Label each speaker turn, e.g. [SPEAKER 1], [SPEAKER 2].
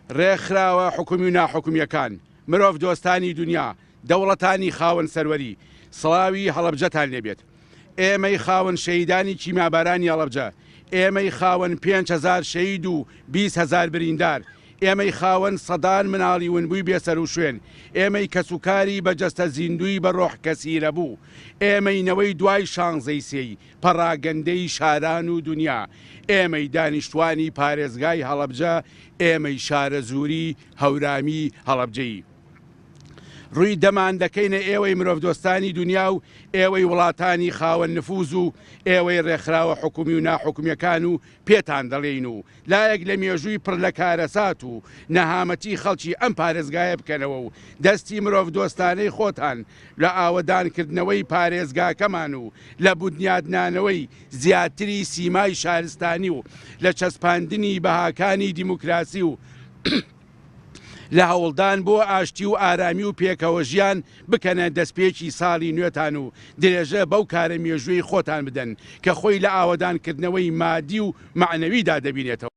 [SPEAKER 1] ڕێکخراوە حکومی و ناحکومیەکان، مرۆڤ دۆستانی دنیا، دەوڵەتانی خاوەن سەروەری، سڵاوی هەڵەبجەتان لێبێت. ئێمەی خاوەن شەیدانی چیمابارانی هەڵەبجە، ئێمەی خاوەن 5,000 شەید و 20,000 بریندار، ئێمەی خاوەن سەدان مناڵی ونبووی بێسەر و شوێن، ئێمەی کەسوکاری بەجەستە زیندوی بە ڕۆح کەسیرە بوو، ئێمەی نەوەی دوای شانزەی سێی پەڕاگەندەی شاران و دنیا، ئێمەی دانیشتوانی پارێزگای هەڵەبجە، ئێمەی شارە زووری هەورامی هەڵەبجەی. ڕووی دەمان دەکەینە ئێوەی مرۆڤ دۆستانی دنیا و ئێوەی وڵاتانی خاوەن نفوز و ئێوەی ڕێکخراوە حکومی و ناحکومیەکان و پێتان دەڵێین و لایەک لە مێژووی پڕ لە کارەسات و نەهامەتی خەڵکی ئەم پارێزگایە بکەنەوە و دەستی مرۆڤ دۆستانەی خۆتان لە ئاوەدانکردنەوەی پارێزگاکەمان و لە بودنیادنانەوەی زیاتری سیمای شارستانی و لە چەسپاندنی بەهاکانی دیموکراسی و لە هەوڵدان بۆ ئاشتی و ئارامی و پێکەوە ژیان بکەنە دەستپێکی ساڵی نوێتان و درێژە بەو کارە مێژووی خۆتان بدەن کە خۆی لە ئاوەدانکردنەوەی مادی و معنەویدا دەبینێتەوە.